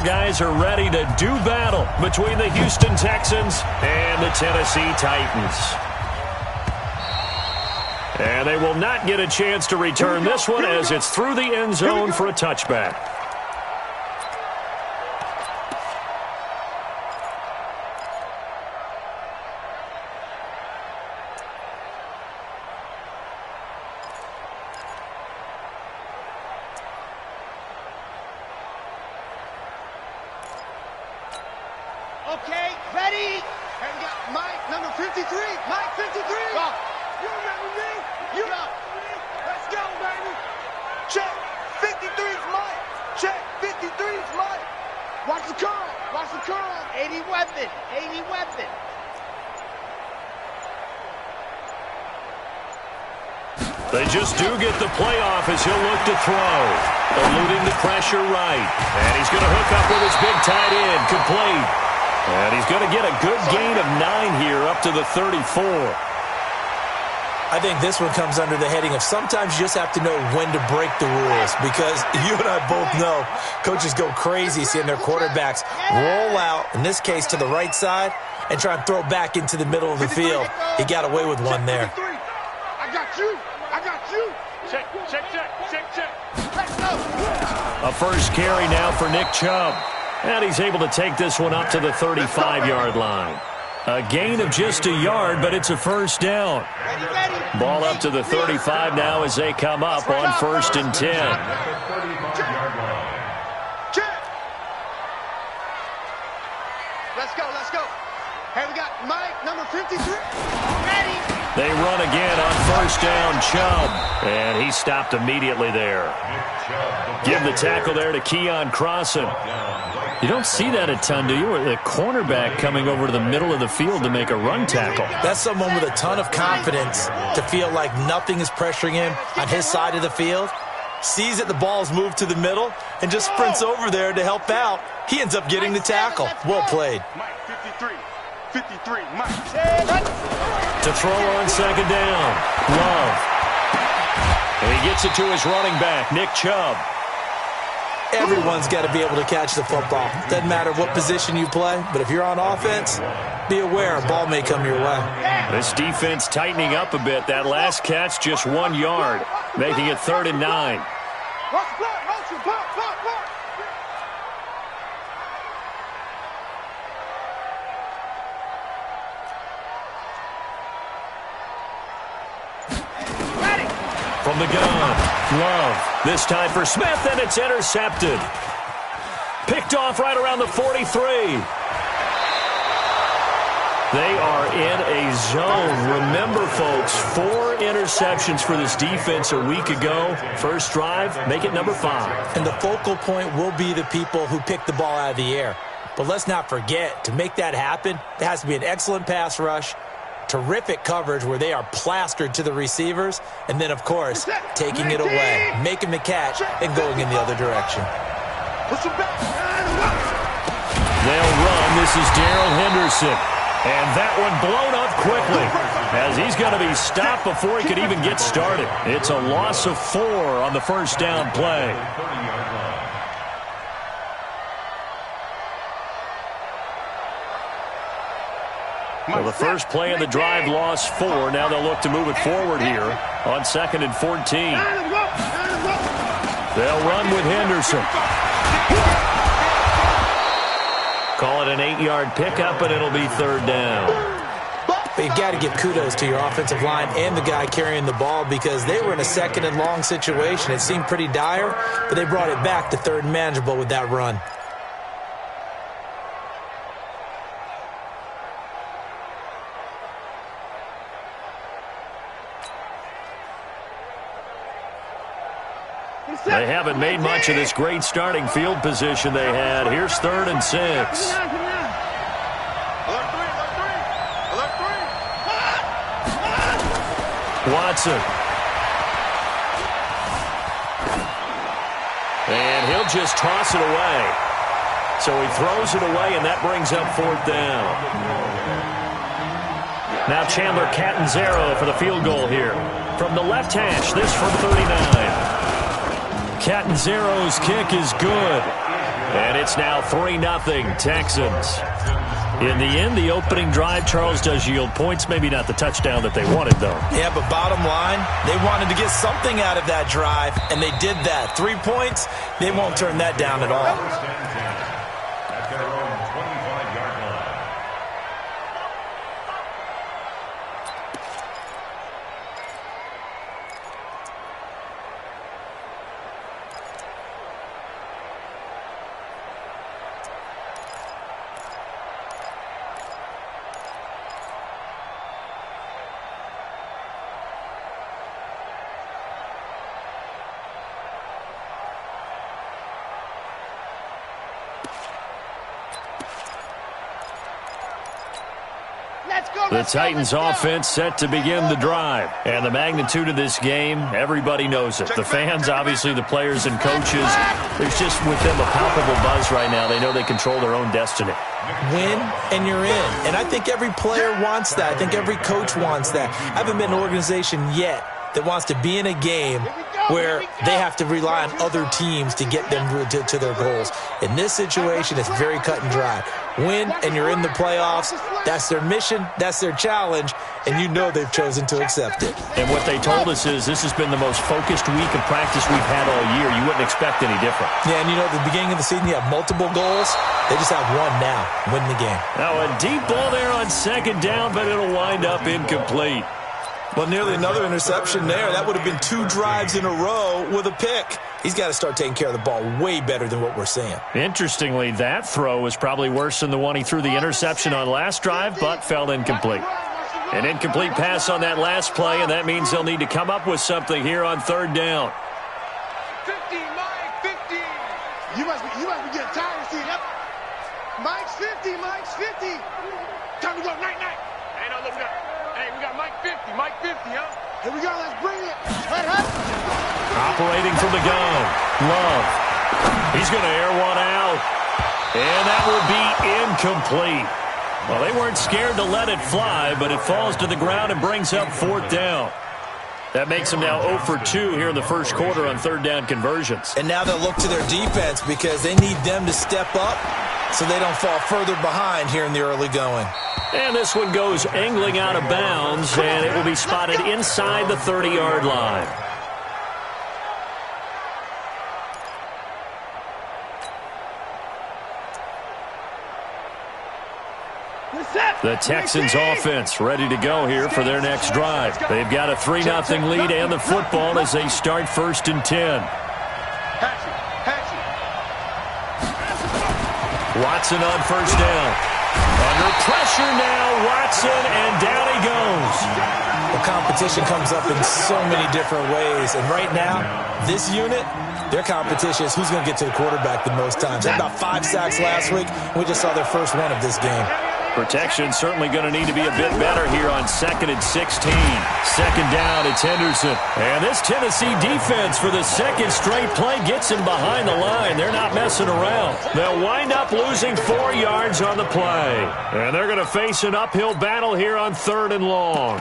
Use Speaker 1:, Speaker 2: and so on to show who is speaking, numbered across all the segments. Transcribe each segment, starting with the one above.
Speaker 1: guys are ready to do battle between the Houston Texans and the Tennessee Titans. And they will not get a chance to return this one as it's through the end zone for a touchback.
Speaker 2: Okay, ready? And we got Mike, number 53. Mike, 53. Go. You remember me? You know. Let's go, baby. Check. 53's Mike. Check. 53's Mike. Watch the curl. Watch the curl. 80 weapon. 80 weapon.
Speaker 1: They just do get the play off as he'll look to throw. Eluding the pressure right. And he's going to hook up with his big tight end. Complete. And he's going to get a good gain of 9 here up to the 34.
Speaker 3: I think this one comes under the heading of sometimes you just have to know when to break the rules, because you and I both know coaches go crazy seeing their quarterbacks roll out, in this case to the right side, and try and throw back into the middle of the field. He got away with one there.
Speaker 2: I got you. I got you. Check, check, check, check, check. Let's go.
Speaker 1: A first carry now for Nick Chubb. And he's able to take this one up to the 35-yard line. A gain of just a yard, but it's a first down. Ball up to the 35 now as they come up on 1st and 10.
Speaker 2: Let's go, let's go. Hey, we got Mike, number 53. Ready.
Speaker 1: They run again on 1st down, Chubb. And he stopped immediately there. Give the tackle there to Keon Crossan. You don't see that a ton, do you? Or the cornerback coming over to the middle of the field to make a run tackle.
Speaker 3: That's someone with a ton of confidence to feel like nothing is pressuring him on his side of the field. Sees that the ball's moved to the middle and just sprints over there to help out. He ends up getting the tackle. Well played.
Speaker 2: Mike, 53. 53, Mike.
Speaker 1: To throw on 2nd down, Love. And he gets it to his running back, Nick Chubb.
Speaker 3: Everyone's got to be able to catch the football. Doesn't matter what position you play, but if you're on offense, be aware a ball may come your way.
Speaker 1: This defense tightening up a bit. That last catch just 1 yard, making it 3rd and 9. From the gun, Love. This time for Smith, and it's intercepted. Picked off right around the 43. They are in a zone. Remember, folks, 4 interceptions for this defense a week ago. First drive, make it number 5.
Speaker 3: And the focal point will be the people who pick the ball out of the air. But let's not forget, to make that happen, there has to be an excellent pass rush, terrific coverage where they are plastered to the receivers, and then, of course, taking it away, making the catch, and going in the other direction.
Speaker 1: They'll run. This is Darrell Henderson. And that one blown up quickly as he's going to be stopped before he could even get started. It's a loss of 4 on the first down play. Well, the first play of the drive lost 4. Now they'll look to move it forward here on 2nd and 14. They'll run with Henderson. Call it an 8-yard pickup, and it'll be 3rd down.
Speaker 3: But you've got to give kudos to your offensive line and the guy carrying the ball, because they were in a 2nd and long situation. It seemed pretty dire, but they brought it back to 3rd and manageable with that run.
Speaker 1: They haven't made much of this great starting field position they had. Here's 3rd and 6. Watson. And he'll just toss it away. So he throws it away, and that brings up 4th down. Now Chandler Catanzaro for the field goal here. From the left hash, this from 39. Catanzaro's kick is good. And it's now 3-0 Texans. In the end, the opening drive, Charles, does yield points. Maybe not the touchdown that they wanted, though.
Speaker 3: Yeah, but bottom line, they wanted to get something out of that drive, and they did that. 3 points, they won't turn that down at all.
Speaker 1: The Titans offense set to begin the drive. And the magnitude of this game, everybody knows it. The fans, obviously the players and coaches, there's just with them a palpable buzz right now. They know they control their own destiny.
Speaker 3: Win and you're in. And I think every player wants that. I think every coach wants that. I haven't been in an organization yet that wants to be in a game where they have to rely on other teams to get them to their goals. In this situation, it's very cut and dry. Win, and you're in the playoffs. That's their mission. That's their challenge, and you know they've chosen to accept it.
Speaker 1: And what they told us is this has been the most focused week of practice we've had all year. You wouldn't expect any different.
Speaker 3: Yeah, and you know, at the beginning of the season, you have multiple goals. They just have one now, win the game.
Speaker 1: Now a deep ball there on second down, but it'll wind up incomplete.
Speaker 3: Well, nearly another interception there. That would have been 2 drives in a row with a pick. He's got to start taking care of the ball way better than what we're seeing.
Speaker 1: Interestingly, that throw was probably worse than the one he threw the interception on last drive, but fell incomplete. An incomplete pass on that last play, and that means they'll need to come up with something here on third down.
Speaker 2: 50, Mike, 50. You must be getting tired of seeing that. Mike's 50, Mike's 50. Time to go, night. Hey, no, look, we got Mike 50, huh? Here we go, let's bring it. Hey.
Speaker 1: Operating from the gun, Love. He's going to air one out, and that will be incomplete. Well, they weren't scared to let it fly, but it falls to the ground and brings up fourth down. That makes them now 0 for 2 here in the first quarter on third down conversions.
Speaker 3: And now they'll look to their defense because they need them to step up so they don't fall further behind here in the early going.
Speaker 1: And this one goes angling out of bounds, and it will be spotted inside the 30-yard line. The Texans offense ready to go here for their next drive. They've got a 3-0 lead and the football as they start 1st and 10. Watson on first down. Under pressure now, Watson, and down he goes.
Speaker 3: The competition comes up in so many different ways. And right now, this unit, their competition is who's going to get to the quarterback the most times. They had about 5 sacks last week. We just saw their first one of this game.
Speaker 1: Protection certainly going to need to be a bit better here on 2nd and 16. Second down, it's Henderson. And this Tennessee defense for the second straight play gets him behind the line. They're not messing around. They'll wind up losing 4 yards on the play. And they're going to face an uphill battle here on 3rd and long.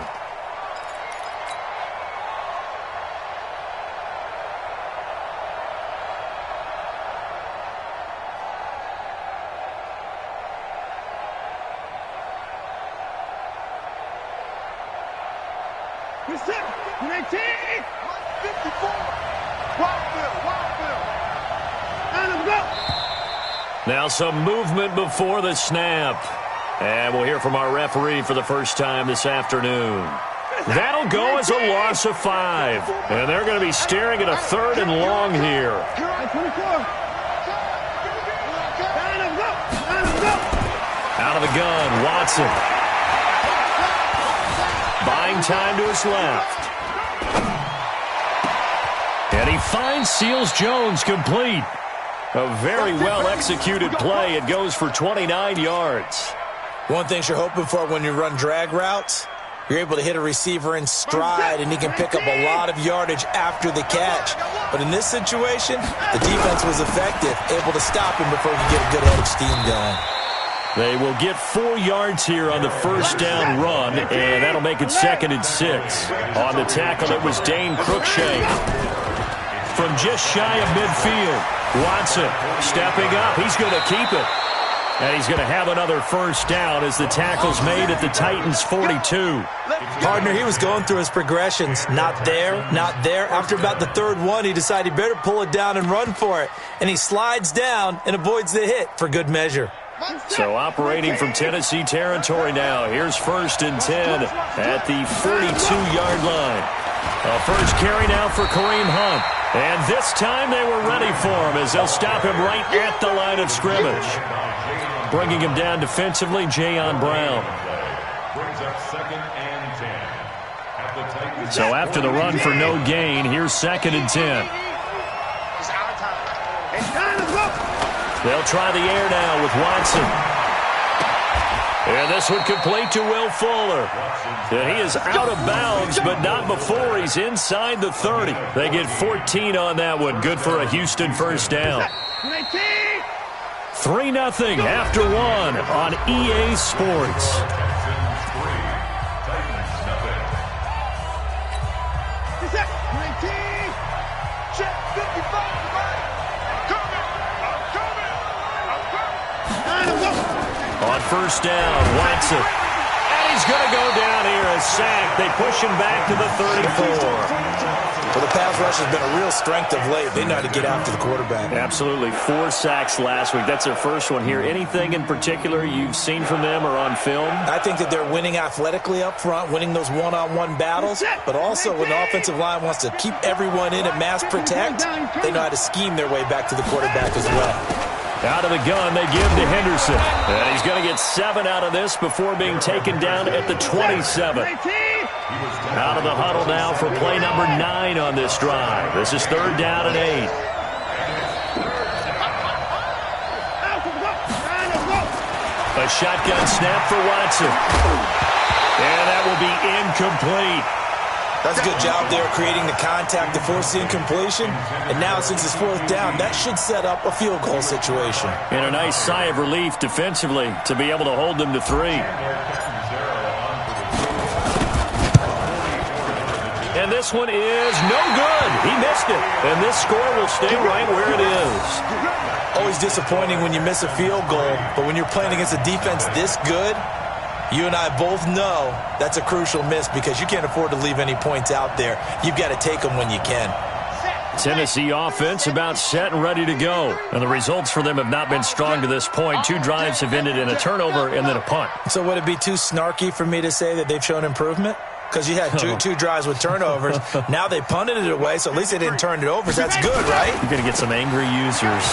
Speaker 1: Now some movement before the snap. And we'll hear from our referee for the first time this afternoon. That'll go as a loss of 5. And they're going to be staring at a 3rd and long here. Out of the gun, Watson. Buying time to his left. And he finds Seals-Jones complete. A very well-executed play. It goes for 29 yards.
Speaker 3: One thing you're hoping for when you run drag routes, you're able to hit a receiver in stride, and he can pick up a lot of yardage after the catch. But in this situation, the defense was effective, able to stop him before he could get a good head of steam going.
Speaker 1: They will get 4 yards here on the first down run, and that'll make it 2nd and 6. On the tackle, it was Dane Cruikshank from just shy of midfield. Watson stepping up. He's going to keep it. And he's going to have another first down as the tackle's made at the Titans' 42.
Speaker 3: Partner, he was going through his progressions. Not there, not there. After about the third one, he decided he better pull it down and run for it. And he slides down and avoids the hit for good measure.
Speaker 1: So operating from Tennessee territory now. Here's 1st and 10 at the 42-yard line. A first carry now for Kareem Hunt. And this time they were ready for him as they'll stop him right at the line of scrimmage. Bringing him down defensively, Jayon Brown. So after the run for no gain, here's 2nd and 10. They'll try the air now with Watson. And this one complete to Will Fuller. And he is out of bounds, but not before he's inside the 30. They get 14 on that one. Good for a Houston first down. 3-0 after one on EA Sports. On first down, Watson. And he's going to go down here, a sack. They push him back to the 34.
Speaker 3: Well, the pass rush has been a real strength of late. They know how to get after the quarterback.
Speaker 1: Absolutely. 4 sacks last week. That's their first one here. Anything in particular you've seen from them or on film?
Speaker 3: I think that they're winning athletically up front, winning those one-on-one battles, but also when the offensive line wants to keep everyone in and mass protect, they know how to scheme their way back to the quarterback as well.
Speaker 1: Out of the gun, they give to Henderson. And he's going to get 7 out of this before being taken down at the 27. Out of the huddle now for play number 9 on this drive. This is 3rd down and 8. A shotgun snap for Watson. And that will be incomplete.
Speaker 3: That's a good job there creating the contact to force the incompletion. And now since it's 4th down, that should set up a field goal situation.
Speaker 1: And a nice sigh of relief defensively to be able to hold them to 3. And this one is no good. He missed it. And this score will stay right where it is.
Speaker 3: Always disappointing when you miss a field goal. But when you're playing against a defense this good, you and I both know that's a crucial miss because you can't afford to leave any points out there. You've got to take them when you can.
Speaker 1: Tennessee offense about set and ready to go. And the results for them have not been strong to this point. 2 drives have ended in a turnover and then a punt.
Speaker 3: So would it be too snarky for me to say that they've shown improvement? Because you had two drives with turnovers. Now they punted it away, so at least they didn't turn it over. So that's good, right?
Speaker 1: You're going to get some angry users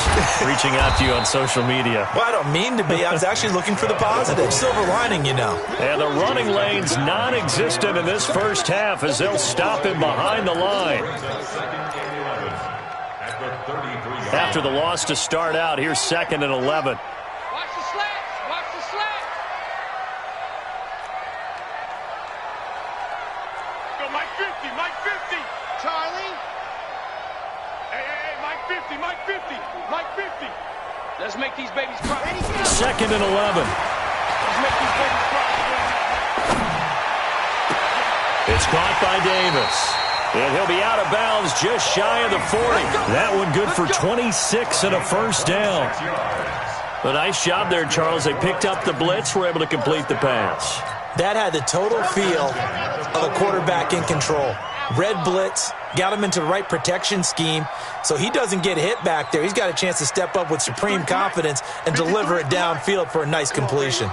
Speaker 1: reaching out to you on social media.
Speaker 3: Well, I don't mean to be. I was actually looking for the positive. Silver lining, you know.
Speaker 1: And the running lane's non-existent in this first half as they'll stop him behind the line. After the loss to start out, here's 2nd and 11.
Speaker 2: Let's make these babies cry.
Speaker 1: 2nd and 11.
Speaker 2: Let's make these babies cry.
Speaker 1: It's caught by Davis. And he'll be out of bounds just shy of the 40. That one good for 26 and a first down. A nice job there, Charles. They picked up the blitz, were able to complete the pass.
Speaker 3: That had the total feel of a quarterback in control. Red blitz, got him into the right protection scheme, so he doesn't get hit back there. He's got a chance to step up with supreme confidence and deliver it downfield for a nice completion.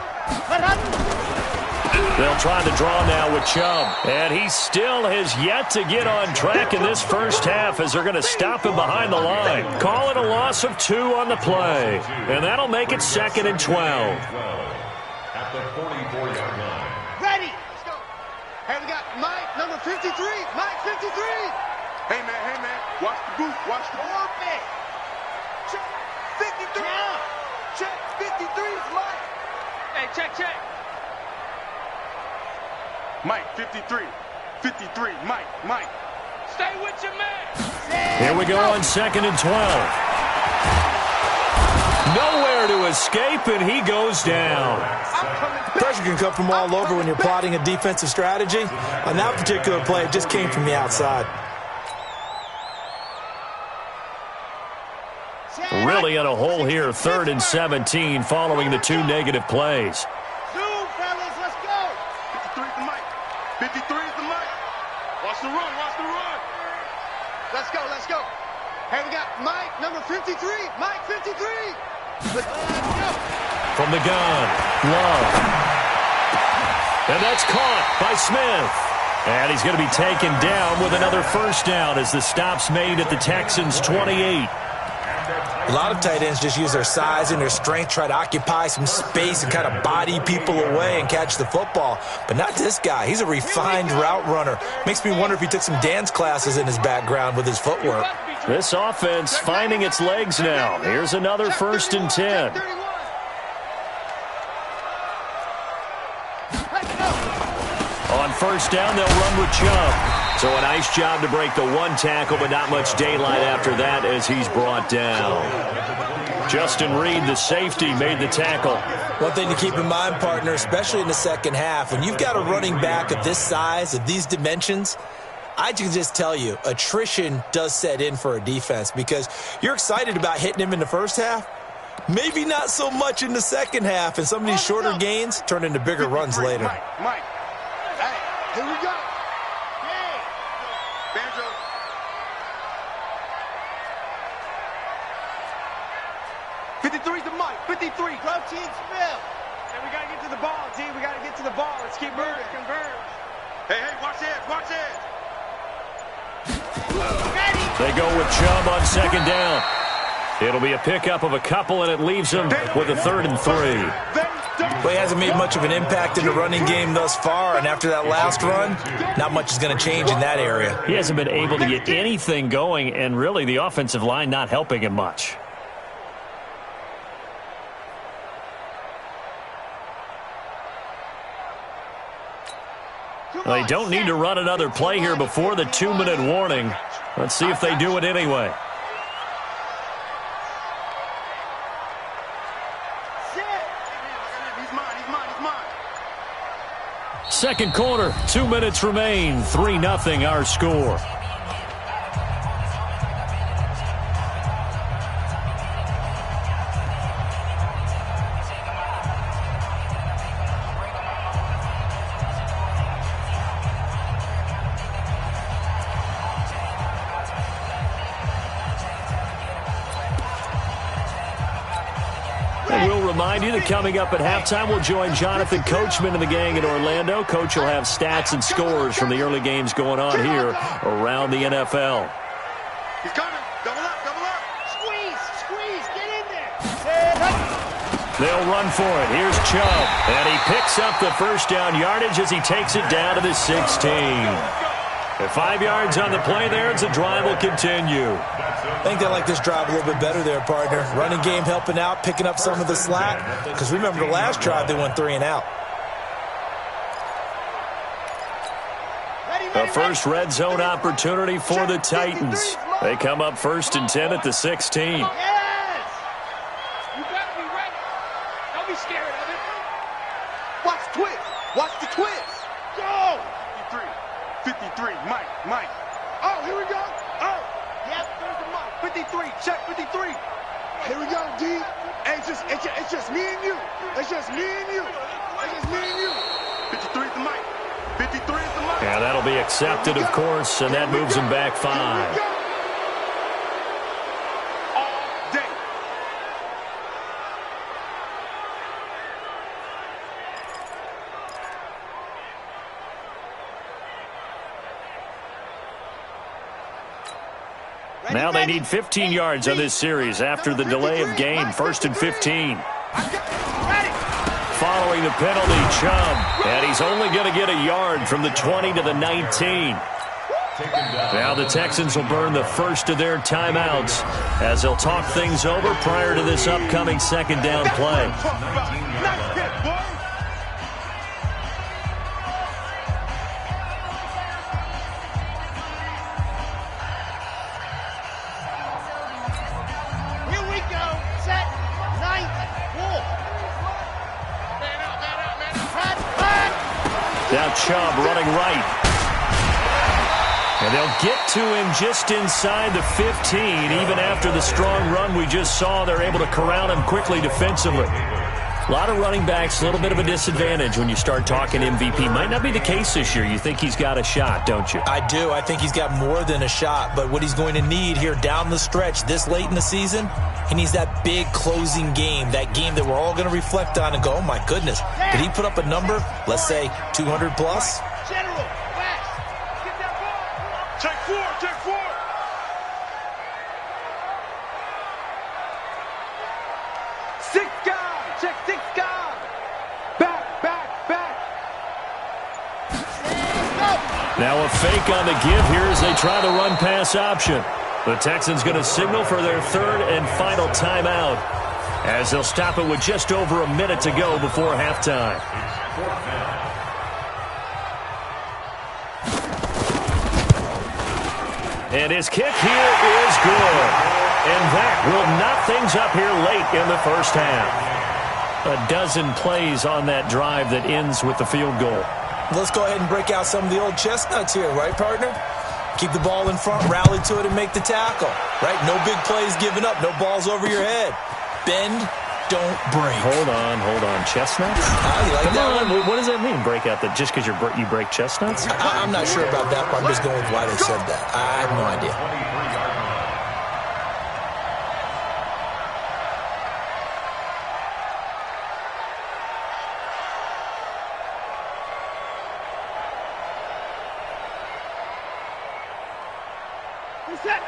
Speaker 1: They'll try to draw now with Chubb, and he still has yet to get on track in this first half as they're going to stop him behind the line. Call it a loss of 2 on the play, and that'll make it 2nd and 12.
Speaker 2: At the 44-yard line. Ready. Let's go. Hey, we got Mike, number 53. Mike, 53. Hey, man. Watch the booth. Watch the booth. Check. 53. Yeah. Check. 53 is Mike. Hey, check. Mike, 53. 53. Mike. Stay with your man.
Speaker 1: Here we go on 2nd and 12. Nowhere to escape, and he goes down.
Speaker 3: Pressure can come from all over when you're plotting a defensive strategy. On that particular play, it just came from the outside.
Speaker 1: Really in a hole here, 3rd and 17, following the 2 negative plays.
Speaker 2: Zoom, fellas, let's go.
Speaker 4: 53's the mic. 53's the mic. Watch the run, watch the run.
Speaker 2: Let's go, let's go. Hey, we got Mike, number 53. Mike, 53. Let's go.
Speaker 1: From the gun, Love. And that's caught by Smith. And he's going to be taken down with another first down as the stop's made at the Texans' 28.
Speaker 3: A lot of tight ends just use their size and their strength, try to occupy some space and kind of body people away and catch the football. But not this guy. He's a refined route runner. Makes me wonder if he took some dance classes in his background with his footwork.
Speaker 1: This offense finding its legs now. Here's another 1st and 10. On first down, they'll run with Chubb. So a nice job to break the 1 tackle, but not much daylight after that as he's brought down. Justin Reed, the safety, made the tackle.
Speaker 3: One thing to keep in mind, partner, especially in the second half, when you've got a running back of this size, of these dimensions, I can just tell you, attrition does set in for a defense because you're excited about hitting him in the first half. Maybe not so much in the second half, and some of these shorter gains turn into bigger runs later.
Speaker 4: Mike.
Speaker 2: Hey, here we go. Hey.
Speaker 4: Banjo.
Speaker 2: 53's the mic. 53. Club team spill. And we got to get to the ball, T. We got to get to the ball. Let's keep moving. Converge.
Speaker 4: Hey, watch it, watch it.
Speaker 1: They go with Chubb on second down. It'll be a pickup of a couple, and it leaves them with a 3rd and 3.
Speaker 3: Well, he hasn't made much of an impact in the running game thus far, and after that last run, not much is going to change in that area.
Speaker 1: He hasn't been able to get anything going, and really the offensive line not helping him much. They don't need to run another play here before the 2-minute warning. Let's see if they do it anyway. Second quarter, 2 minutes remain. 3-0 our score. And we'll remind you that coming up at halftime, we'll join Jonathan Coachman and the gang in Orlando. Coach will have stats and scores from the early games going on here around the NFL.
Speaker 4: He's coming. Double up, double up.
Speaker 2: Squeeze, get in there.
Speaker 1: They'll run for it. Here's Chubb. And he picks up the first down yardage as he takes it down to the 16. At 5 yards on the play there, as the drive will continue.
Speaker 3: I think they like this drive a little bit better there, partner. Running game helping out, picking up some of the slack. Because remember the last drive, they went 3 and out.
Speaker 1: The first red zone opportunity for the Titans. They come up 1st and 10 at the 16.
Speaker 2: Yes! You better be ready. Don't be scared of it.
Speaker 4: Watch the twist. Watch the twist.
Speaker 2: Go!
Speaker 4: 53, Mike.
Speaker 2: Oh, here we go. Oh, yep, there's the mic.
Speaker 4: 53, check 53.
Speaker 2: Here we go, D. Hey, it's just me and you. It's just me and you. It's just me and you.
Speaker 4: 53's the mic. 53's the mic.
Speaker 1: Yeah, that'll be accepted, of course, and that moves him back 5.
Speaker 4: All day.
Speaker 1: Now they need 15 yards on this series after the delay of game. 1st and 15. Following the penalty, Chubb. And he's only going to get a yard from the 20 to the 19. Now the Texans will burn the first of their timeouts as they'll talk things over prior to this upcoming second down play. Now Chubb running right. And they'll get to him just inside the 15. Even after the strong run we just saw, they're able to corral him quickly defensively. A lot of running backs, a little bit of a disadvantage when you start talking MVP. Might not be the case this year. You think he's got a shot, don't you?
Speaker 3: I do. I think he's got more than a shot. But what he's going to need here down the stretch this late in the season, he needs that big closing game, that game that we're all going to reflect on and go, oh, my goodness, did he put up a number, let's say, 200 plus?
Speaker 2: General, West, get that ball.
Speaker 4: Check four, check four.
Speaker 2: Six guard, check six guard. Back, back, back.
Speaker 1: Now a fake on the give here as they try the run-pass option. The Texans going to signal for their third and final timeout as they'll stop it with just over a minute to go before halftime. And his kick here is good. And that will knock things up here late in the first half. A dozen plays on that drive that ends with the field goal.
Speaker 3: Let's go ahead and break out some of the old chestnuts here, right, partner? Keep the ball in front, rally to it, and make the tackle, right? No big plays given up, no balls over your head. Bend, don't break.
Speaker 1: Hold on. Chestnuts?
Speaker 3: You like
Speaker 1: Come
Speaker 3: that
Speaker 1: on.
Speaker 3: one?
Speaker 1: What does that mean, break out that just because you break chestnuts?
Speaker 3: I'm not sure about that part. I'm just going with why they said that. I have no idea.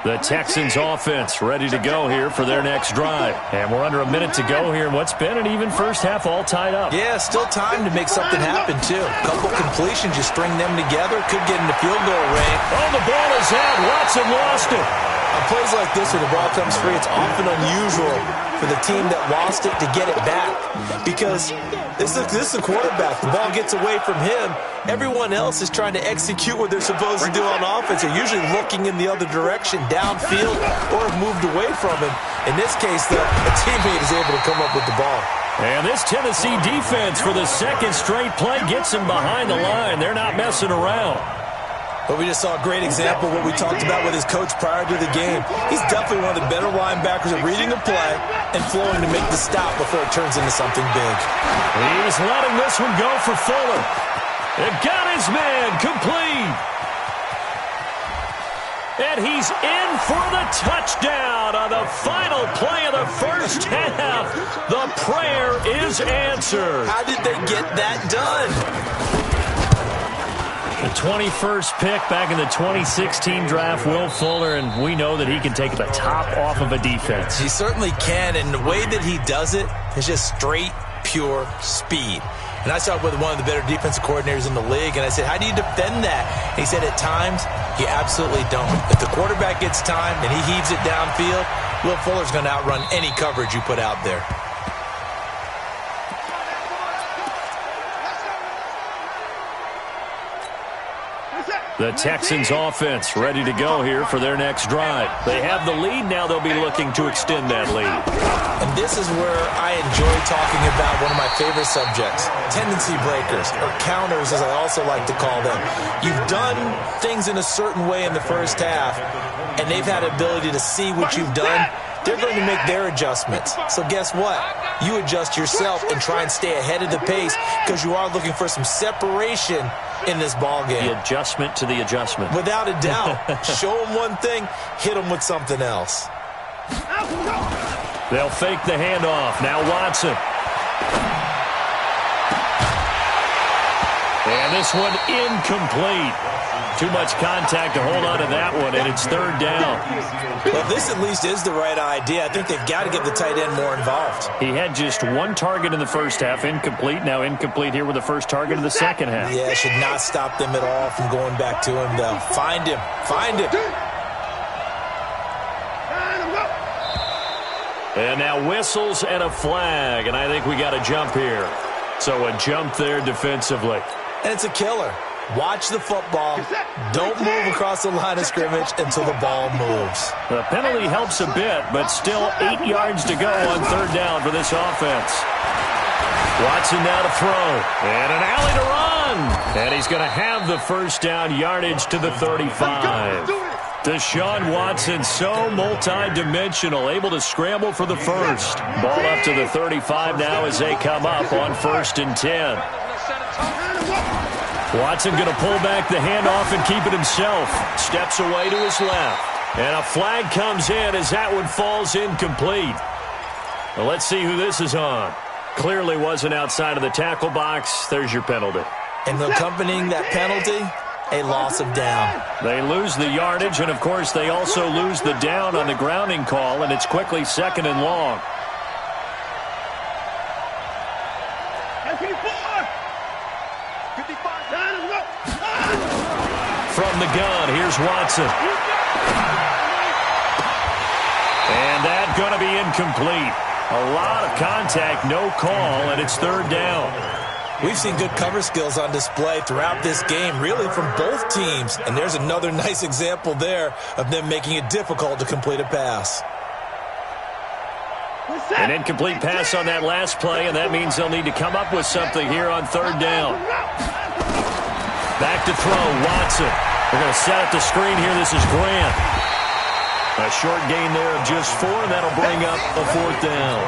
Speaker 1: The Texans offense ready to go here for their next drive. And we're under a minute to go here in what's been an even first half, all tied up.
Speaker 3: Yeah, still time to make something happen, too. A couple completions, you string them together, could get in the field goal range.
Speaker 1: Oh, the ball is out. Watson lost it.
Speaker 3: On plays like this where the ball comes free, it's often unusual for the team that lost it to get it back. Because this is a quarterback. The ball gets away from him. Everyone else is trying to execute what they're supposed to do on offense. They're usually looking in the other direction, downfield, or have moved away from him. In this case, a teammate is able to come up with the ball.
Speaker 1: And this Tennessee defense for the second straight play gets him behind the line. They're not messing around.
Speaker 3: But we just saw a great example of what we talked about with his coach prior to the game. He's definitely one of the better linebackers at reading a play and flowing to make the stop before it turns into something big.
Speaker 1: He's letting this one go for Fuller. It got his man complete. And he's in for the touchdown on the final play of the first half. The prayer is answered.
Speaker 3: How did they get that done?
Speaker 1: The 21st pick back in the 2016 draft, Will Fuller, and we know that he can take the top off of a defense.
Speaker 3: He certainly can, and the way that he does it is just straight, pure speed. And I talked with one of the better defensive coordinators in the league, and I said, how do you defend that? And he said, at times, you absolutely don't. If the quarterback gets time and he heaves it downfield, Will Fuller's going to outrun any coverage you put out there.
Speaker 1: The Texans offense ready to go here for their next drive. They have the lead. Now they'll be looking to extend that lead.
Speaker 3: And this is where I enjoy talking about one of my favorite subjects, tendency breakers, or counters as I also like to call them. You've done things in a certain way in the first half, and they've had the ability to see what you've done. They're going to make their adjustments. So guess what? You adjust yourself and try and stay ahead of the pace because you are looking for some separation in this ball game.
Speaker 1: The adjustment to the adjustment.
Speaker 3: Without a doubt. Show them one thing, hit them with something else.
Speaker 1: They'll fake the handoff. Now Watson. And this one incomplete. Too much contact to hold on to that one, and it's third down.
Speaker 3: Well, this at least is the right idea. I think they've got to get the tight end more involved.
Speaker 1: He had just one target in the first half, incomplete. Now incomplete here with the first target of the second half.
Speaker 3: Yeah, it should not stop them at all from going back to him, though. Find him. Find him.
Speaker 1: And now whistles and a flag, and I think we got a jump here. So a jump there defensively.
Speaker 3: And it's a killer. Watch the football. Don't move across the line of scrimmage until the ball moves.
Speaker 1: The penalty helps a bit, but still 8 yards to go on third down for this offense. Watson now to throw. And an alley to run. And he's going to have the first down, yardage to the 35. Deshaun Watson, so multi-dimensional, able to scramble for the first. Ball up to the 35 now as they come up on 1st and 10. Watson going to pull back the handoff and keep it himself. Steps away to his left. And a flag comes in as that one falls incomplete. Well, let's see who this is on. Clearly wasn't outside of the tackle box. There's your penalty.
Speaker 3: And accompanying that penalty, a loss of down.
Speaker 1: They lose the yardage, and, of course, they also lose the down on the grounding call, and it's quickly 2nd and long. From the gun, here's Watson. And that's going to be incomplete. A lot of contact, no call, and it's 3rd down.
Speaker 3: We've seen good cover skills on display throughout this game, really from both teams. And there's another nice example there of them making it difficult to complete a pass.
Speaker 1: An incomplete pass on that last play, and that means they'll need to come up with something here on 3rd down. Back to throw, Watson. They're going to set up the screen here. This is Grant. A short gain there of just 4, and that'll bring up a 4th down.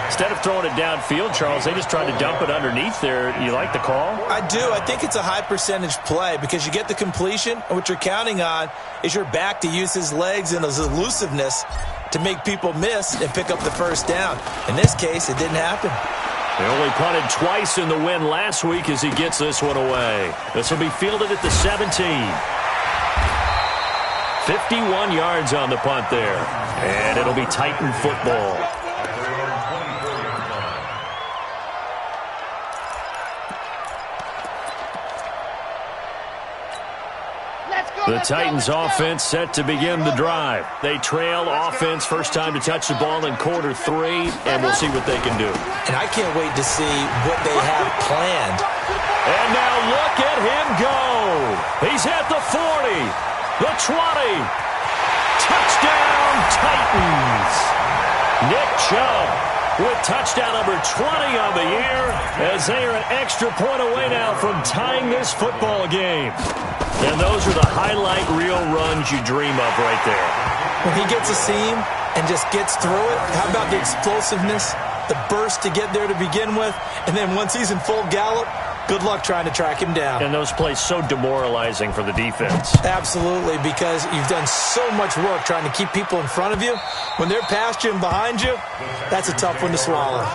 Speaker 1: Instead of throwing it downfield, Charles, they just tried to dump it underneath there. You like the call?
Speaker 3: I do. I think it's a high percentage play because you get the completion, and what you're counting on is your back to use his legs and his elusiveness to make people miss and pick up the first down. In this case, it didn't happen.
Speaker 1: They only punted twice in the win last week as he gets this one away. This will be fielded at the 17. 51 yards on the punt there. And it'll be Titan football. The Titans offense set to begin the drive. They trail offense first time to touch the ball in quarter 3, and we'll see what they can do.
Speaker 3: And I can't wait to see what they have planned.
Speaker 1: And now look at him go. He's at the 40, the 20. Touchdown, Titans. Nick Chubb with touchdown number 20 on the year as they are an extra point away now from tying this football game. And those are the highlight reel runs you dream of right there.
Speaker 3: When he gets a seam and just gets through it, how about the explosiveness, the burst to get there to begin with, and then once he's in full gallop, good luck trying to track him down.
Speaker 1: And those plays so demoralizing for the defense.
Speaker 3: Absolutely, because you've done so much work trying to keep people in front of you. When they're past you and behind you, that's a tough one to swallow.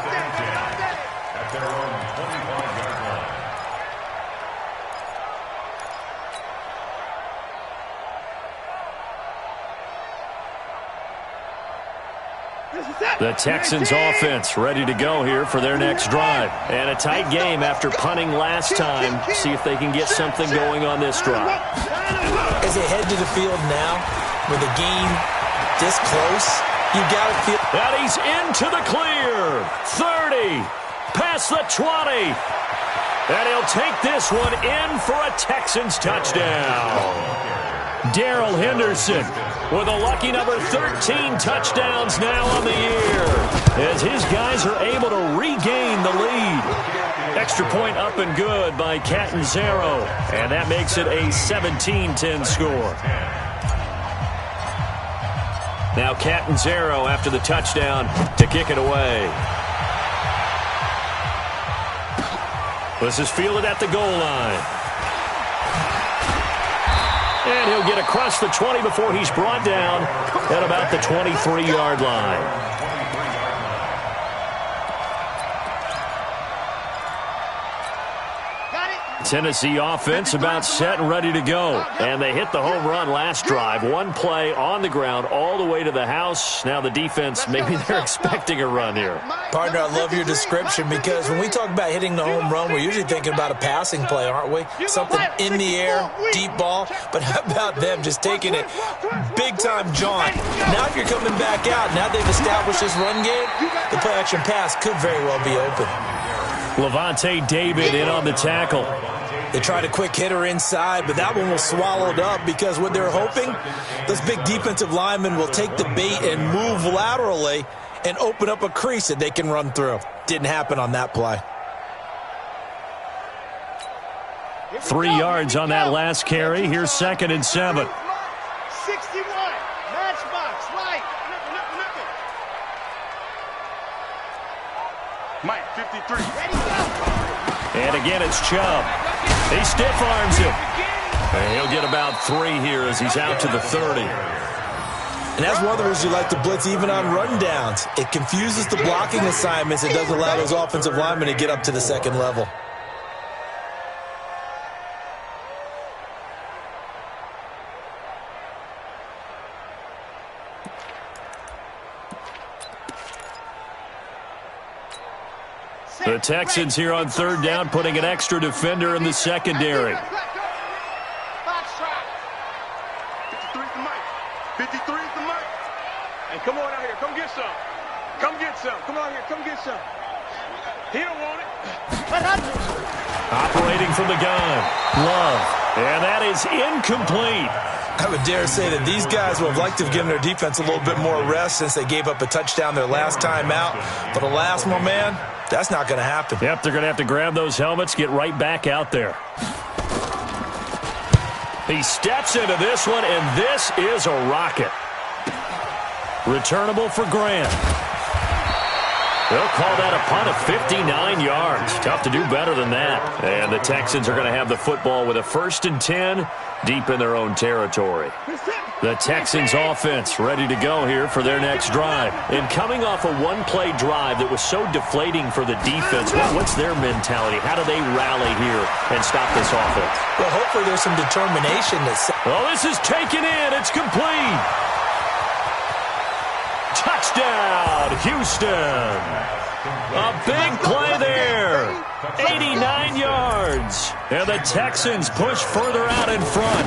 Speaker 1: The Texans offense ready to go here for their next drive. And a tight game after punting last time. See if they can get something going on this drive.
Speaker 3: As they head to the field now, with the game this close, you got to feel...
Speaker 1: And he's into the clear. 30, past the 20. And he'll take this one in for a Texans touchdown. Darrell Henderson with a lucky number 13 touchdowns now on the year as his guys are able to regain the lead. Extra point up and good by Catanzaro, and that makes it a 17-10 score. Now Catanzaro after the touchdown to kick it away. This is fielded at the goal line. And he'll get across the 20 before he's brought down at about the 23-yard line. Tennessee offense about set and ready to go. And they hit the home run last drive. One play on the ground all the way to the house. Now the defense, maybe they're expecting a run here.
Speaker 3: Partner, I love your description because when we talk about hitting the home run, we're usually thinking about a passing play, aren't we? Something in the air, deep ball. But how about them just taking it big-time jaunt? Now if you're coming back out, now they've established this run game, the play-action pass could very well be open.
Speaker 1: Levante David in on the tackle.
Speaker 3: They tried a quick hitter inside, but that one was swallowed up because what they're hoping, those big defensive linemen will take the bait and move laterally and open up a crease that they can run through. Didn't happen on that play.
Speaker 1: 3 yards on that last carry. Here's 2nd and 7.
Speaker 2: 61. Matchbox, right.
Speaker 4: Mike, 53.
Speaker 2: Ready, go.
Speaker 1: And again, it's Chubb. He stiff arms him. And he'll get about 3 here as he's out to the 30.
Speaker 3: And that's one of the reasons you like to blitz even on rundowns. It confuses the blocking assignments. It doesn't allow those offensive linemen to get up to the second level.
Speaker 1: The Texans here on 3rd down, putting an extra defender in the secondary.
Speaker 2: Box trap.
Speaker 4: 53's the Mike. 53's the Mike.
Speaker 2: Hey, come on out here. Come get some. Come get some. Come on here. Come get some. He don't want it.
Speaker 1: Operating from the gun, Love. And that is incomplete.
Speaker 3: I would dare say that these guys would have liked to have given their defense a little bit more rest since they gave up a touchdown their last time out. But alas, my man, that's not going to happen.
Speaker 1: Yep, they're going to have to grab those helmets, get right back out there. He steps into this one, and this is a rocket. Returnable for Grant. They'll call that a punt of 59 yards. Tough to do better than that. And the Texans are going to have the football with a 1st and 10 deep in their own territory. The Texans offense ready to go here for their next drive. And coming off a one-play drive that was so deflating for the defense, what's their mentality? How do they rally here and stop this offense?
Speaker 3: Well, hopefully there's some determination.
Speaker 1: Well, this is taken in. It's complete. Touchdown, Houston. A big play there. 89 yards. And the Texans push further out in front.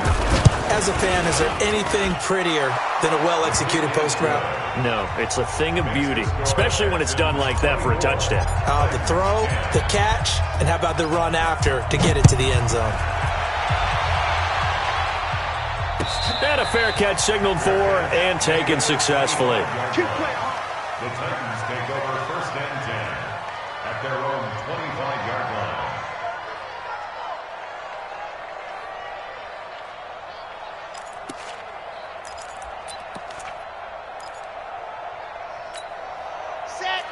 Speaker 3: As a fan, is there anything prettier than a well-executed post route?
Speaker 1: No, it's a thing of beauty, especially when it's done like that for a touchdown.
Speaker 3: The throw, the catch, and how about the run after to get it to the end zone?
Speaker 1: And a fair catch signaled for and taken successfully.
Speaker 5: The Titans take over 1st and 10 at their own 25-yard line.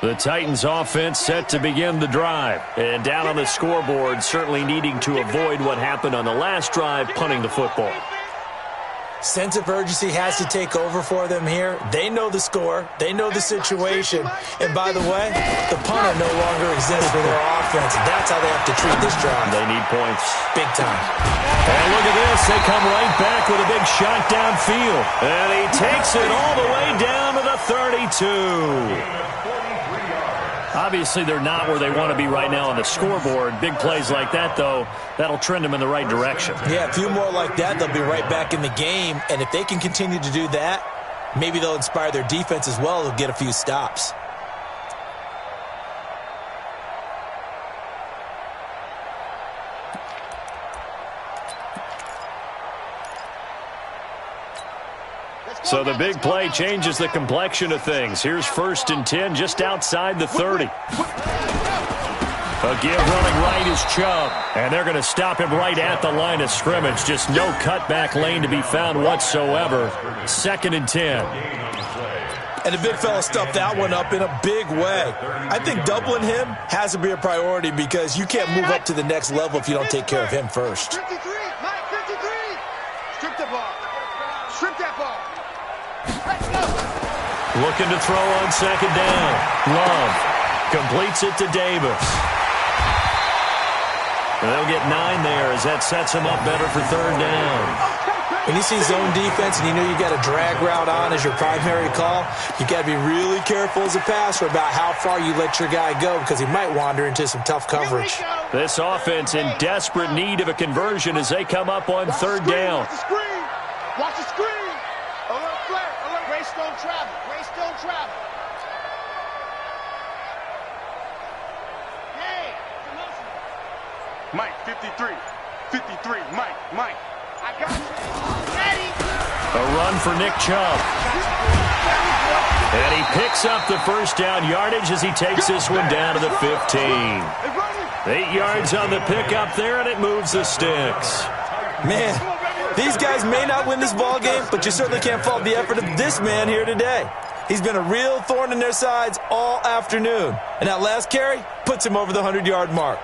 Speaker 1: The Titans offense set to begin the drive. And down on the scoreboard, certainly needing to avoid what happened on the last drive, punting the football.
Speaker 3: Sense of urgency has to take over for them here. They know the score. They know the situation. And by the way, the punter no longer exists for their offense. That's how they have to treat this drive.
Speaker 1: They need points.
Speaker 3: Big time.
Speaker 1: And look at this. They come right back with a big shot downfield. And he takes it all the way down to the 32. Obviously, they're not where they want to be right now on the scoreboard. Big plays like that, though, that'll trend them in the right direction.
Speaker 3: Yeah, a few more like that, they'll be right back in the game. And if they can continue to do that, maybe they'll inspire their defense as well. They'll get a few stops.
Speaker 1: So the big play changes the complexion of things. Here's 1st and 10 just outside the 30. A give running right is Chubb. And they're going to stop him right at the line of scrimmage. Just no cutback lane to be found whatsoever. 2nd and 10.
Speaker 3: And the big fella stuffed that one up in a big way. I think doubling him has to be a priority because you can't move up to the next level if you don't take care of him first.
Speaker 2: 53, Mike, 53. Strip the ball. Strip that ball. Let's go.
Speaker 1: Looking to throw on 2nd down. Love completes it to Davis. And they'll get 9 there as that sets him up better for 3rd down.
Speaker 3: When you see zone defense and you know you got a drag route on as your primary call, you got to be really careful as a passer about how far you let your guy go because he might wander into some tough coverage.
Speaker 1: This offense in desperate need of a conversion as they come up on 3rd down.
Speaker 2: Watch the screen. Watch the screen. Alert flat. Alert. Race don't travel. Race don't travel. Hey.
Speaker 4: Mike, 53. 53, Mike.
Speaker 2: I got you. Ready.
Speaker 1: A run for Nick Chubb. And he picks up the first down yardage as he takes this one down to the 15. 8 yards on the pickup there, and it moves the sticks.
Speaker 3: Man, these guys may not win this ball game, but you certainly can't fault the effort of this man here today. He's been a real thorn in their sides all afternoon. And that last carry puts him over the 100-yard mark.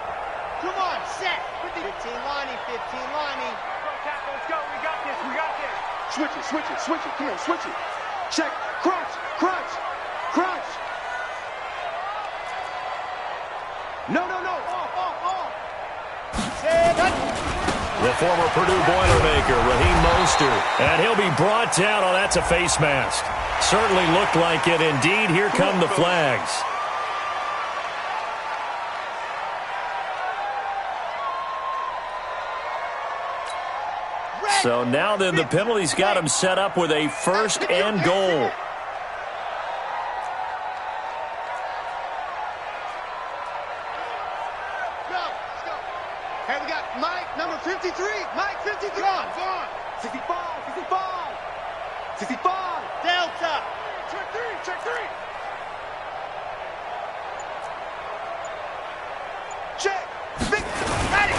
Speaker 2: Come on, set. 15 Lonnie, 15 Lonnie. Let's go. We got this.
Speaker 4: Switch it. Come on, switch it. Check. Crunch. No. Off.
Speaker 1: The former Purdue Boilermaker, Raheem Mostert. And he'll be brought down. Oh, that's a face mask. Certainly looked like it. Indeed, here come the flags. So now then the penalty's got him set up with a first and goal.
Speaker 2: Hey, we got Mike, number 53. Mike, 53. Vaughn. 65. Delta. Check three. Check. Ready.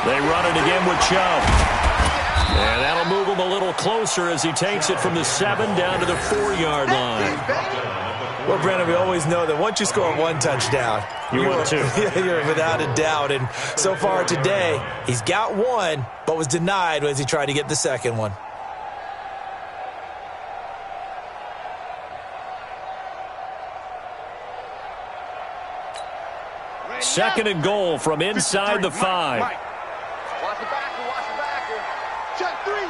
Speaker 1: They run it again with Chubb. And that'll move him a little closer as he takes it from the 7 down to the 4-yard line.
Speaker 3: Well, Brandon, we always know that once you score one touchdown,
Speaker 1: you're
Speaker 3: without a doubt. And so far today, he's got one, but was denied as he tried to get the second one.
Speaker 1: Second and goal from inside the 5.
Speaker 2: Watch the backer. Check three.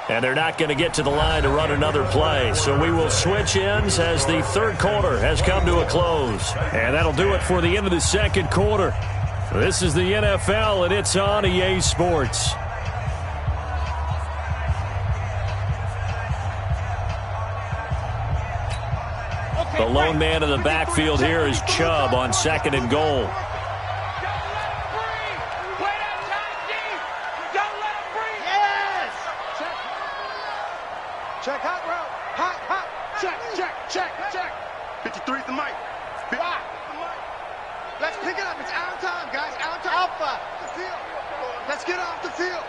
Speaker 1: And they're not going to get to the line to run another play. So we will switch ends as the third quarter has come to a close. And that'll do it for the end of the second quarter. This is the NFL, and it's on EA Sports. The lone man in the backfield here is Chubb on second and goal.
Speaker 2: Check hot route. Hot. Check.
Speaker 4: 53's the mic.
Speaker 2: Let's pick it up. It's out time, guys. Out time. Alpha. Let's get off the field.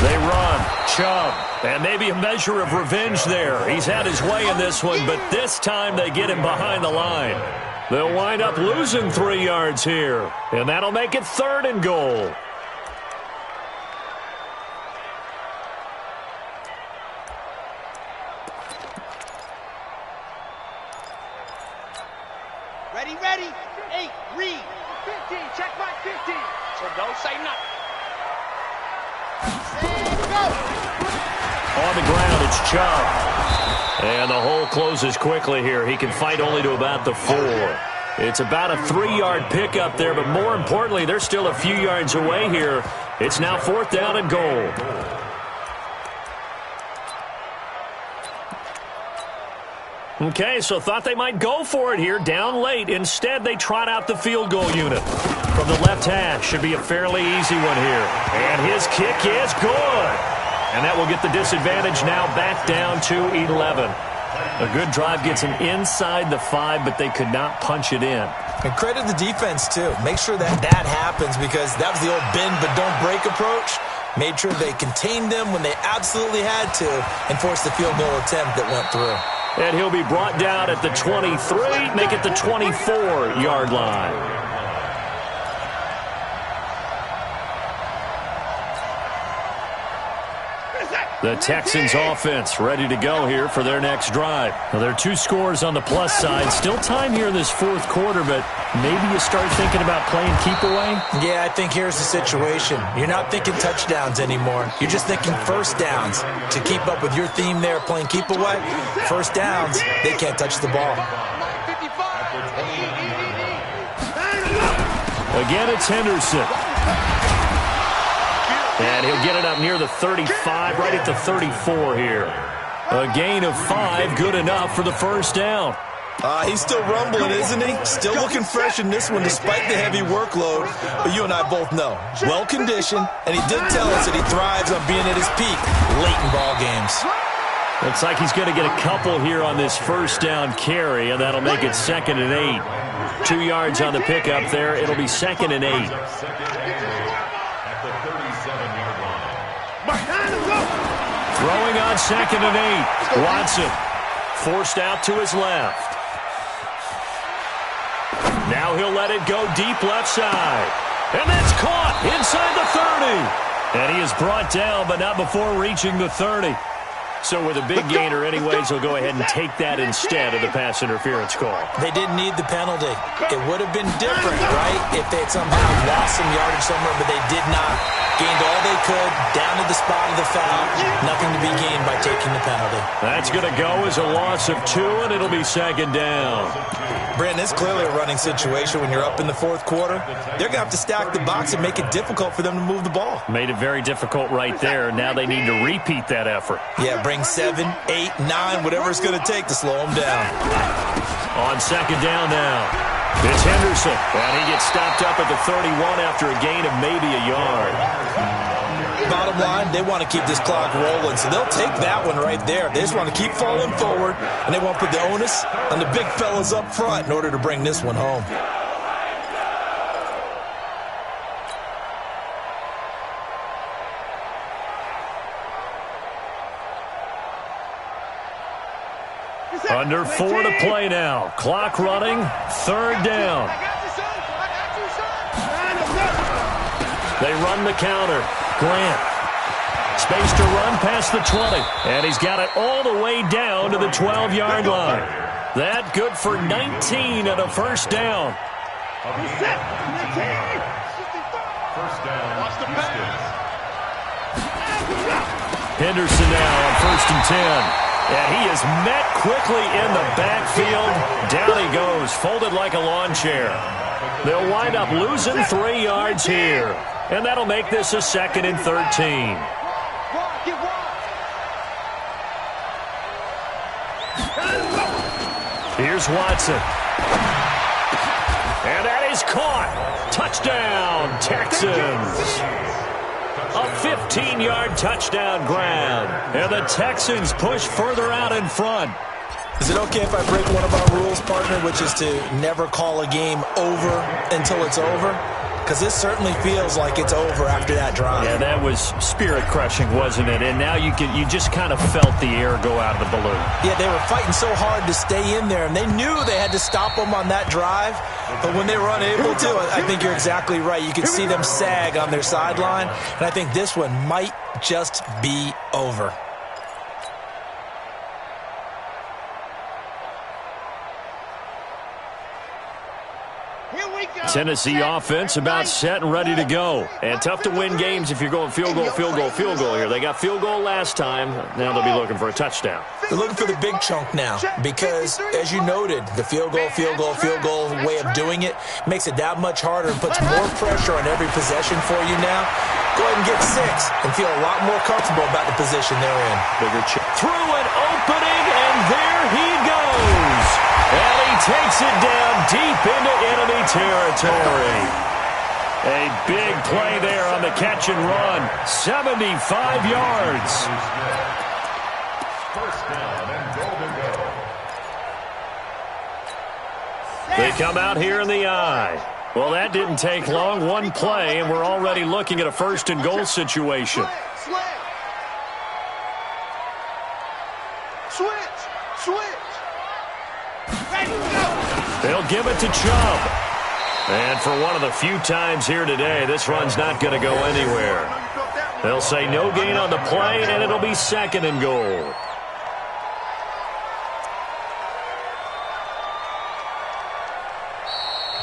Speaker 1: They run. Chubb. And maybe a measure of revenge there. He's had his way in this one, but this time they get him behind the line. They'll wind up losing 3 yards here. And that'll make it third and goal.
Speaker 2: Ready. 8, read. 15, check my 50. So don't say nothing. Go.
Speaker 1: On the ground, it's Chubb. And the hole closes quickly here. He can fight only to about the 4. It's about a 3-yard pickup there, but more importantly, they're still a few yards away here. It's now 4th down and goal. Okay, so thought they might go for it here, down late. Instead, they trot out the field goal unit. From the left hash, should be a fairly easy one here. And his kick is good. And that will get the disadvantage now back down to 11. A good drive gets him inside the 5, but they could not punch it in.
Speaker 3: And credit the defense, too. Make sure that happens because that was the old bend but don't break approach. Made sure they contained them when they absolutely had to and forced the field goal attempt that went through.
Speaker 1: And he'll be brought down at the 23, make it the 24-yard line. The Texans offense ready to go here for their next drive. Now, there are 2 scores on the plus side. Still time here in this 4th quarter, but maybe you start thinking about playing keep away?
Speaker 3: Yeah, I think here's the situation. You're not thinking touchdowns anymore. You're just thinking first downs. To keep up with your theme there, playing keep away, first downs, they can't touch the ball.
Speaker 1: Again, it's Henderson. And he'll get it up near the 35, right at the 34 here. A gain of 5, good enough for the first down.
Speaker 3: He's still rumbling, isn't he? Still looking fresh in this one despite the heavy workload. But you and I both know, well-conditioned, and he did tell us that he thrives on being at his peak late in ball games.
Speaker 1: Looks like he's going to get a couple here on this first down carry, and that'll make it 2nd and 8. 2 yards on the pickup there. It'll be 2nd and 8.
Speaker 5: At the 37-yard line.
Speaker 1: Throwing on 2nd and 8. Watson forced out to his left. Now he'll let it go deep left side. And that's caught inside the 30. And he is brought down, but not before reaching the 30. So with a big gainer anyways, he'll go ahead and take that instead of the pass interference call.
Speaker 3: They didn't need the penalty. It would have been different, right, if they had somehow lost some yardage somewhere, but they did not. Gained all they could, down to the spot of the foul. Nothing to be gained by taking the penalty.
Speaker 1: That's going to go as a loss of 2, and it'll be 2nd down.
Speaker 3: Brandon, it's clearly a running situation when you're up in the 4th quarter. They're going to have to stack the box and make it difficult for them to move the ball.
Speaker 1: Made it very difficult right there. Now they need to repeat that effort.
Speaker 3: Yeah, bring 7, 8, 9, whatever it's going to take to slow them down.
Speaker 1: On 2nd down now. It's Henderson, and he gets stopped up at the 31 after a gain of maybe a yard.
Speaker 3: Bottom line, they want to keep this clock rolling, so they'll take that one right there. They just want to keep falling forward, and they want to put the onus on the big fellas up front in order to bring this one home.
Speaker 1: Under 4 to play now. Clock running. 3rd down. They run the counter. Grant. Space to run past the 20. And he's got it all the way down to the 12-yard line. That good for 19 and a first down.
Speaker 5: First down, Houston.
Speaker 1: Henderson now on 1st and 10. And he is met quickly in the backfield. Down he goes, folded like a lawn chair. They'll wind up losing 3 yards here. And that'll make this a 2nd and 13. Here's Watson. And that is caught. Touchdown, Texans. A 15-yard touchdown grab. And the Texans push further out in front.
Speaker 3: Is it okay if I break one of our rules, partner, which is to never call a game over until it's over? Because this certainly feels like it's over after that drive.
Speaker 1: Yeah, that was spirit-crushing, wasn't it? And now you just kind of felt the air go out of the balloon.
Speaker 3: Yeah, they were fighting so hard to stay in there, and they knew they had to stop them on that drive. But when they were unable to, I think you're exactly right. You could see them sag on their sideline, and I think this one might just be over.
Speaker 1: Tennessee offense about set and ready to go. And tough to win games if you're going field goal here. They got field goal last time. Now they'll be looking for a touchdown.
Speaker 3: They're looking for the big chunk now because, as you noted, the field goal way of doing it makes it that much harder and puts more pressure on every possession for you now. Go ahead and get 6 and feel a lot more comfortable about the position they're in.
Speaker 1: Bigger through an opening, and there he goes. And he takes it down deep into enemy territory. A big play there on the catch and run. 75 yards.
Speaker 5: First down and goal to go.
Speaker 1: They come out here in the eye. Well, that didn't take long. One play, and we're already looking at a 1st and goal situation. They'll give it to Chubb. And for one of the few times here today, this run's not going to go anywhere. They'll say no gain on the play, and it'll be 2nd and goal.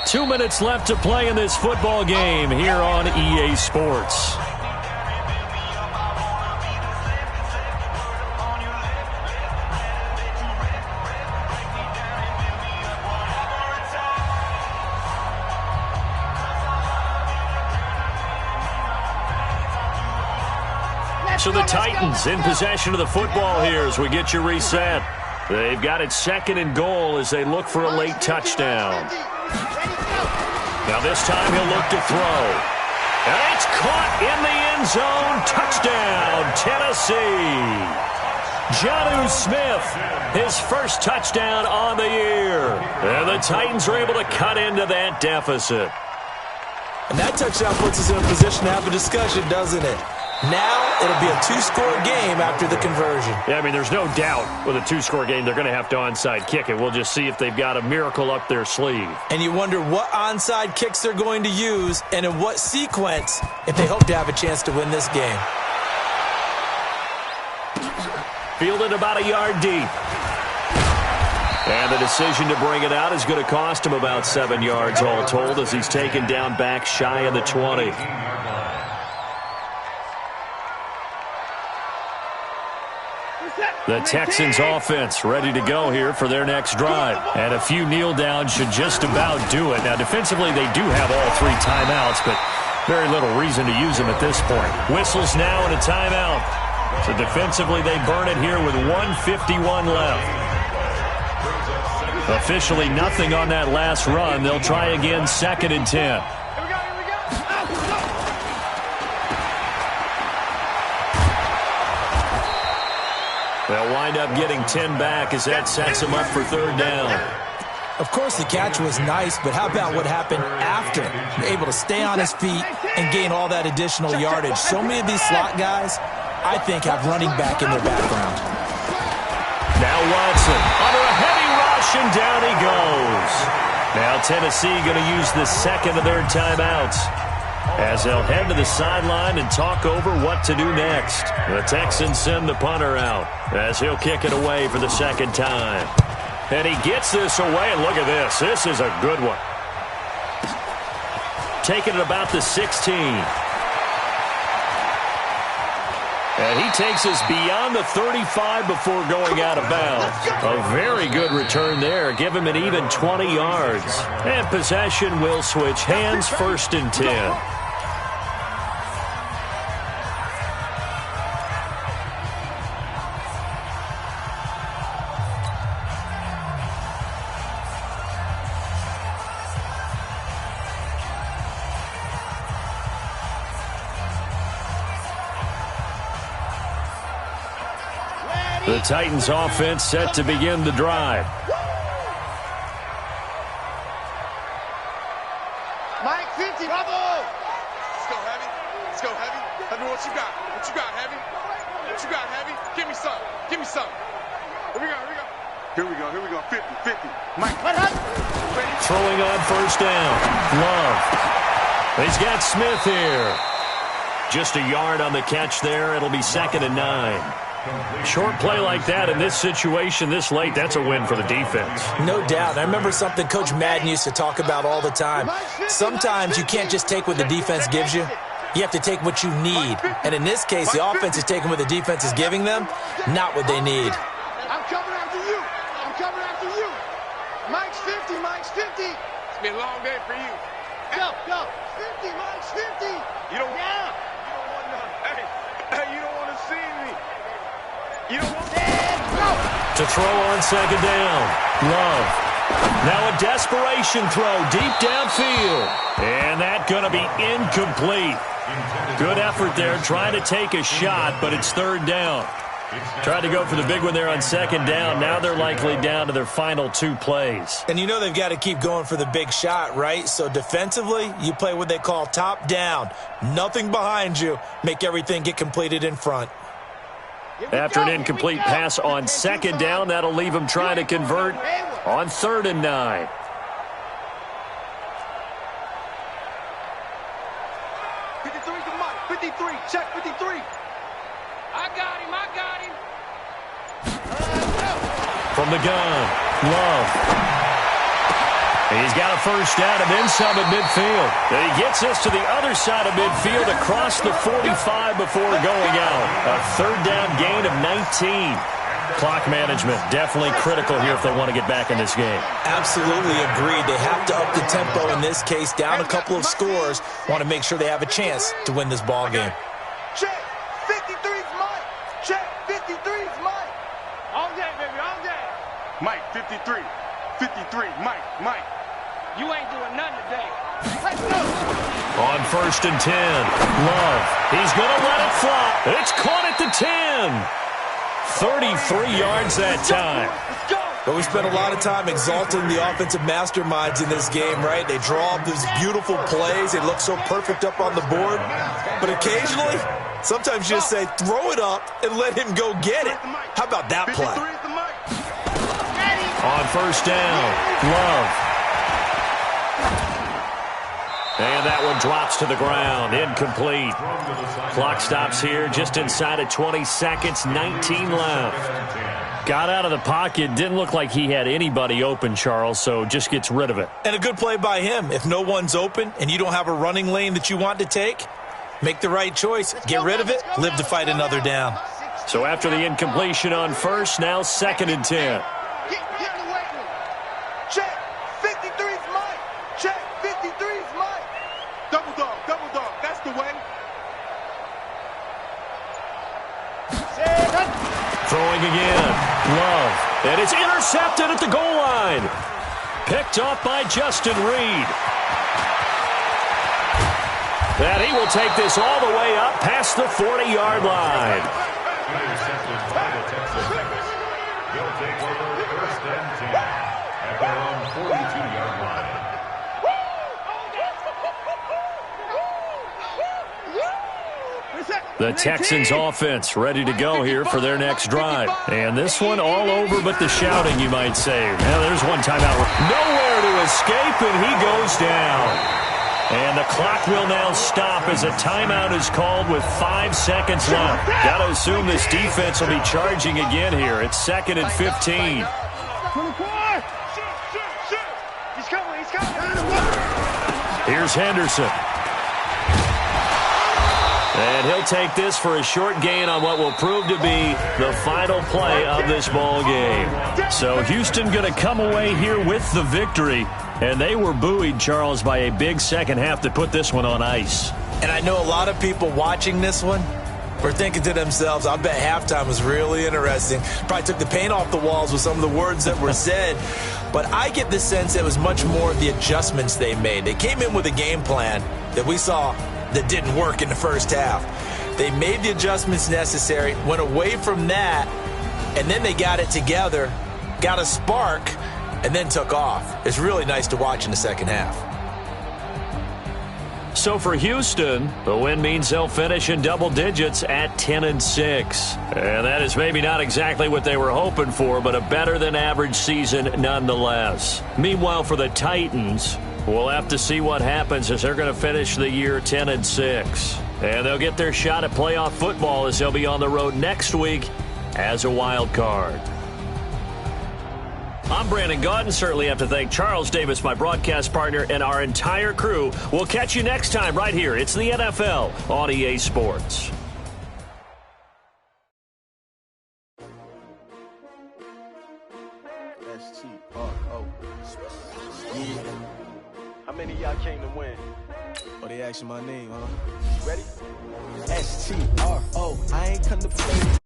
Speaker 1: Two minutes left to play in this football game here on EA Sports. So the Titans in possession of the football here as we get you reset. They've got it 2nd and goal as they look for a late touchdown. Now this time he'll look to throw. And it's caught in the end zone. Touchdown, Tennessee. Jonnu Smith, his first touchdown on the year. And the Titans are able to cut into that deficit.
Speaker 3: And that touchdown puts us in a position to have a discussion, doesn't it? Now it'll be a 2-score game after the conversion.
Speaker 1: Yeah, I mean, there's no doubt with a 2-score game they're going to have to onside kick it. We'll just see if they've got a miracle up their sleeve.
Speaker 3: And you wonder what onside kicks they're going to use and in what sequence if they hope to have a chance to win this game.
Speaker 1: Fielded about a yard deep. And the decision to bring it out is going to cost him about 7 yards all told as he's taken down back shy of the 20. The Texans offense ready to go here for their next drive. And a few kneel downs should just about do it. Now defensively they do have all 3 timeouts, but very little reason to use them at this point. Whistles now and a timeout. So defensively they burn it here with 1:51 left. Officially nothing on that last run. They'll try again 2nd and 10. They'll wind up getting 10 back as that sets them up for 3rd down.
Speaker 3: Of course, the catch was nice, but how about what happened after? Able to stay on his feet and gain all that additional yardage. So many of these slot guys, I think, have running back in their background.
Speaker 1: Now Watson under a heavy rush, and down he goes. Now Tennessee going to use the 2nd of their timeouts as they'll head to the sideline and talk over what to do next. The Texans send the punter out as he'll kick it away for the 2nd time. And he gets this away, and look at this. This is a good one. Taking it about the 16. And he takes us beyond the 35 before going out of bounds. A very good return there. Give him an even 20 yards. And possession will switch hands, 1st and 10. The Titans offense set to begin the drive.
Speaker 2: Mike 50, bravo!
Speaker 4: Let's go, Heavy. Let's go, Heavy. Heavy, what you got? What you got, Heavy? What you got, Heavy? Give me some. Give me some. Here we go, here we go. Here we go, here we go. 50, 50. Mike.
Speaker 1: Throwing on 1st down. Love. He's got Smith here. Just a yard on the catch there. It'll be 2nd and 9. Short play like that in this situation this late, that's a win for the defense.
Speaker 3: No doubt. I remember something Coach Madden used to talk about all the time. Sometimes you can't just take what the defense gives you. You have to take what you need. And in this case, the offense is taking what the defense is giving them, not what they need.
Speaker 2: I'm coming after you. I'm coming after you. Mike's 50. Mike's 50.
Speaker 4: It's been a long day for you.
Speaker 2: Go, go. 50. Mike's 50.
Speaker 4: You don't,
Speaker 2: Yeah.
Speaker 4: you don't want to, hey, you don't want to see me. You don't want
Speaker 1: To throw on 2nd down. Love. Now a desperation throw deep downfield. And that's going to be incomplete. Good effort there trying to take a shot, but it's 3rd down. Tried to go for the big one there on 2nd down. Now they're likely down to their final 2 plays.
Speaker 3: And you know they've got to keep going for the big shot, right? So defensively, you play what they call top down. Nothing behind you. Make everything get completed in front.
Speaker 1: After an incomplete pass on 2nd down, that'll leave him trying to convert on 3rd and 9.
Speaker 2: Check 53.
Speaker 4: I got him.
Speaker 1: From the gun, Love. He's got a 1st down and then some at midfield. He gets us to the other side of midfield across the 45 before going out. A 3rd down gain of 19. Clock management definitely critical here if they want to get back in this game.
Speaker 3: Absolutely agreed. They have to up the tempo in this case, down a couple of scores. Want to make sure they have a chance to win this ball game.
Speaker 2: Check 53's All day, baby, all day.
Speaker 4: Mike, 53. 53, Mike.
Speaker 2: You ain't doing nothing today. Let's go.
Speaker 1: On 1st and 10, Love. He's going to let it fly. It's caught at the 10. 33 yards that time.
Speaker 2: Let's go.
Speaker 3: But we spent a lot of time exalting the offensive masterminds in this game, right? They draw up these beautiful plays. They look so perfect up on the board. But occasionally, sometimes you just say, throw it up and let him go get it. How about that play?
Speaker 1: On 1st down, Love. And that one drops to the ground. Incomplete. Clock stops here just inside of 20 seconds. 19 left. Got out of the pocket. Didn't look like he had anybody open, Charles, so just gets rid of it.
Speaker 3: And a good play by him. If no one's open and you don't have a running lane that you want to take, make the right choice. Get rid of it. Live to fight another down.
Speaker 1: So after the incompletion on 1st, now 2nd and 10.
Speaker 2: Get in the weight room. Check. 53's Mike. Check. 53's Mike.
Speaker 4: Double dog. That's the way.
Speaker 1: Throwing again. Love. And it's intercepted at the goal line. Picked off by Justin Reed. And he will take this all the way up past the 40-yard line.
Speaker 5: Intercepted by the Texas Titans. They'll take over 1st and 10 at their own 42-yard line.
Speaker 1: The Texans offense ready to go here for their next drive. And this one all over but the shouting, you might say. Now there's one timeout. Nowhere to escape, and he goes down. And the clock will now stop as a timeout is called with 5 seconds left. Got to assume this defense will be charging again here. It's 2nd and 15.
Speaker 2: 24. He's coming.
Speaker 1: Here's Henderson. And he'll take this for a short gain on what will prove to be the final play of this ball game. So Houston going to come away here with the victory. And they were buoyed, Charles, by a big second half to put this one on ice.
Speaker 3: And I know a lot of people watching this one were thinking to themselves, I bet halftime was really interesting. Probably took the paint off the walls with some of the words that were said. But I get the sense it was much more of the adjustments they made. They came in with a game plan that we saw that didn't work in the first half. They made the adjustments necessary, went away from that, and then they got it together, got a spark, and then took off. It's really nice to watch in the second half.
Speaker 1: So for Houston, the win means they'll finish in double digits at 10-6. And that is maybe not exactly what they were hoping for, but a better than average season nonetheless. Meanwhile, for the Titans, we'll have to see what happens as they're going to finish the year 10-6. And they'll get their shot at playoff football as they'll be on the road next week as a wild card. I'm Brandon Gaudin. Certainly have to thank Charles Davis, my broadcast partner, and our entire crew. We'll catch you next time right here. It's the NFL on EA Sports.
Speaker 6: S-T-R-O. Yeah. How many of y'all came to win? Oh, they asking my name, huh? Ready? S-T-R-O. I ain't come to play.